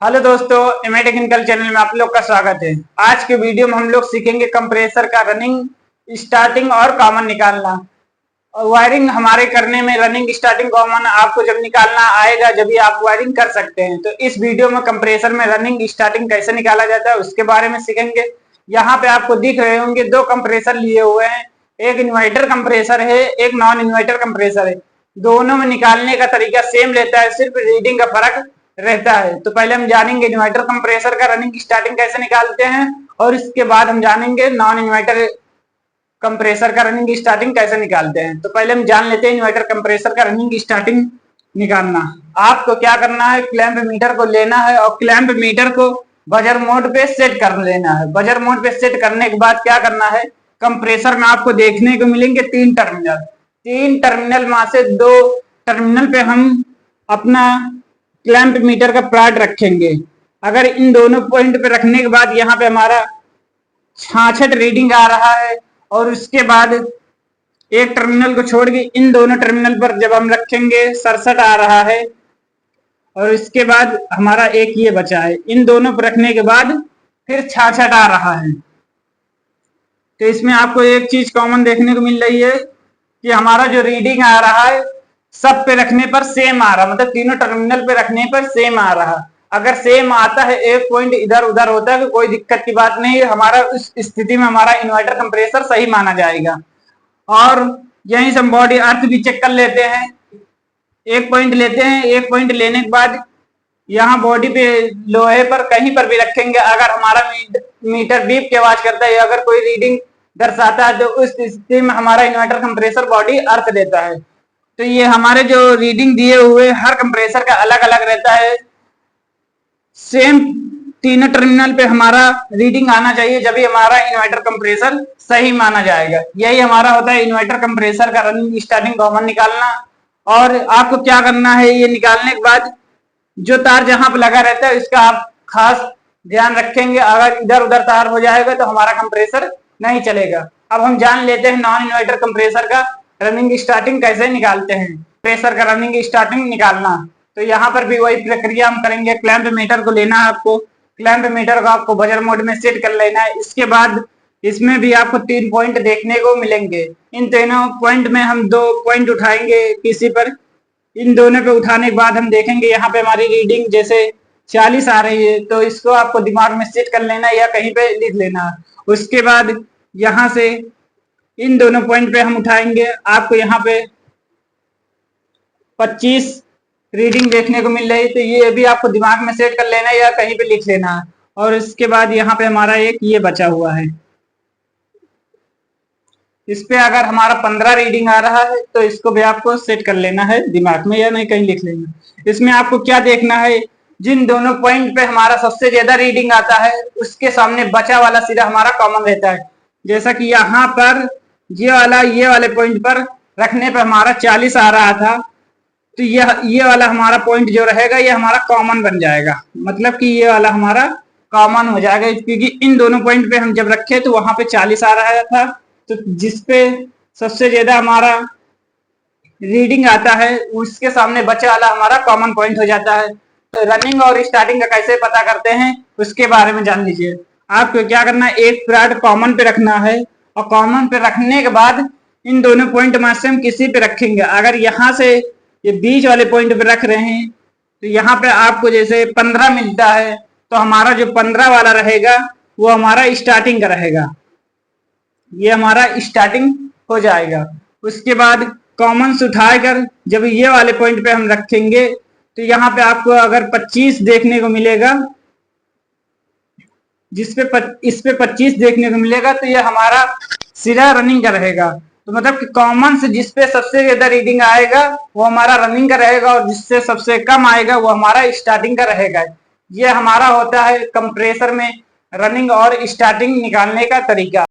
Hello दोस्तों, MA technical channel में आप लोग का स्वागत है। आज के वीडियो में हम लोग सीखेंगे कंप्रेसर का रनिंग, स्टार्टिंग और कॉमन निकालना। और वायरिंग हमारे करने में रनिंग, स्टार्टिंग, कॉमन आपको जब निकालना आएगा जब भी आप वायरिंग कर सकते हैं। तो इस वीडियो में कंप्रेसर में रनिंग, स्टार्टिंग कैसे निकाला जाता है उसके बारे में सीखेंगे। यहाँ पे आपको दिख रहे होंगे दो कंप्रेसर लिए हुए हैं, एक इन्वर्टर कंप्रेसर है, एक नॉन इन्वर्टर कंप्रेसर है। दोनों में निकालने का तरीका सेम रहता है, सिर्फ रीडिंग का फर्क रहता है। तो पहले हम जानेंगे इन्वर्टर कंप्रेसर का रनिंग स्टार्टिंग कैसे निकालते हैं, और इसके बाद हम जानेंगे नॉन इन्वर्टर कंप्रेसर का रनिंग स्टार्टिंग कैसे निकालते हैं। तो पहले हम जान लेते हैं इन्वर्टर कंप्रेसर का रनिंग स्टार्टिंग निकालना। आपको क्या करना है, क्लैंप मीटर को लेना है और क्लैंप मीटर को बजर मोड पे सेट कर लेना है। बजर मोड पे सेट करने के बाद क्या करना है, कंप्रेसर में आपको देखने को मिलेंगे तीन टर्मिनल में से दो टर्मिनल पे हम अपना क्लैंप मीटर का प्लॉट रखेंगे। अगर इन दोनों पॉइंट पे रखने के बाद यहाँ पे हमारा 66 रीडिंग आ रहा है, और उसके बाद एक टर्मिनल को छोड़ के इन दोनों टर्मिनल पर जब हम रखेंगे 67 आ रहा है, और इसके बाद हमारा एक ये बचा है। इन दोनों पर रखने के बाद फिर 66 आ रहा है। तो इसमें आपको एक चीज कॉमन देखने को मिल रही है कि हमारा जो रीडिंग आ रहा है सब पे रखने पर सेम आ रहा, मतलब तीनों टर्मिनल पे रखने पर सेम आ रहा। अगर सेम आता है, एक पॉइंट इधर उधर होता है तो कोई दिक्कत की बात नहीं है, हमारा उस स्थिति में हमारा इन्वर्टर कंप्रेसर सही माना जाएगा। और यहीं से हम बॉडी अर्थ भी चेक कर लेते हैं। एक पॉइंट लेते हैं, एक पॉइंट लेने के बाद यहाँ बॉडी पे लोहे पर कहीं पर भी रखेंगे। अगर हमारा मीटर बीप की आवाज करता है, अगर कोई रीडिंग दर्शाता है, तो उस स्थिति में हमारा इन्वर्टर कंप्रेसर बॉडी अर्थ देता है। तो ये हमारे जो रीडिंग दिए हुए हर कंप्रेसर का अलग अलग रहता है। सेम तीनों टर्मिनल पे हमारा रीडिंग आना चाहिए, जब भी हमारा इन्वर्टर कंप्रेसर सही माना जाएगा। यही हमारा होता है इन्वर्टर कंप्रेसर का रनिंग, स्टार्टिंग, कॉमन निकालना। और आपको क्या करना है, ये निकालने के बाद जो तार जहां पर लगा रहता है इसका आप खास ध्यान रखेंगे। अगर इधर उधर तार हो जाएगा तो हमारा कंप्रेसर नहीं चलेगा। अब हम जान लेते हैं नॉन इन्वर्टर कंप्रेसर का रनिंग स्टार्टिंग कैसे निकालते हैं। प्रेशर का रनिंग स्टार्टिंग निकालना, तो यहाँ पर भी वही प्रक्रिया हम करेंगे। क्लैंप मीटर को लेना है आपको, क्लैंप मीटर को आपको बजर मोड में सेट कर लेना है। इसके बाद इसमें भी आपको 3 पॉइंट देखने को मिलेंगे। इन तीनों पॉइंट में हम 2 पॉइंट उठाएंगे किसी पर। इन दोनों पे उठाने के बाद हम देखेंगे यहाँ पे हमारी रीडिंग जैसे 40 आ रही है, तो इसको आपको दिमाग में सेट कर लेना है या कहीं पे लिख लेना है। उसके बाद यहाँ से इन दोनों पॉइंट पे हम उठाएंगे, आपको यहाँ पे 25 रीडिंग देखने को मिल रही है, तो ये भी आपको दिमाग में सेट कर लेना है या कहीं पे लिख लेना है। और इसके बाद यहाँ पे हमारा एक ये बचा हुआ है, इस पे अगर हमारा 15 रीडिंग आ रहा है तो इसको भी आपको सेट कर लेना है दिमाग में या नहीं कहीं लिख लेना। इसमें आपको क्या देखना है, जिन दोनों पॉइंट पे हमारा सबसे ज्यादा रीडिंग आता है उसके सामने बचा वाला सिरा हमारा कॉमन रहता है। जैसा कि यहाँ पर ये वाले पॉइंट पर रखने पर हमारा 40 आ रहा था, तो ये वाला हमारा पॉइंट जो रहेगा ये हमारा कॉमन बन जाएगा, मतलब कि ये वाला हमारा कॉमन हो जाएगा। क्योंकि इन दोनों पॉइंट पे हम जब रखे तो वहां पे 40 आ रहा था, तो जिसपे सबसे ज्यादा हमारा रीडिंग आता है उसके सामने बचा वाला हमारा कॉमन पॉइंट हो जाता है। तो रनिंग और स्टार्टिंग का कैसे पता करते हैं उसके बारे में जान लीजिए। आपको क्या करना है, एक प्लॉट कॉमन पे रखना है, और कॉमन पे रखने के बाद इन दोनों पॉइंट में से हम किसी पे रखेंगे। अगर यहाँ से ये बीच वाले पॉइंट पे रख रहे हैं तो यहाँ पे आपको जैसे 15 मिलता है, तो हमारा जो 15 वाला रहेगा वो हमारा स्टार्टिंग का रहेगा, ये हमारा स्टार्टिंग हो जाएगा। उसके बाद कॉमन से उठाकर जब ये वाले पॉइंट पे हम रखेंगे तो यहाँ पे आपको अगर 25 देखने को मिलेगा, इस पे 25 देखने को मिलेगा, तो ये हमारा सिरा रनिंग का रहेगा। तो मतलब कि कॉमन से जिस पे सबसे ज्यादा रीडिंग आएगा वो हमारा रनिंग का रहेगा, और जिससे सबसे कम आएगा वो हमारा स्टार्टिंग का रहेगा। ये हमारा होता है कंप्रेसर में रनिंग और स्टार्टिंग निकालने का तरीका।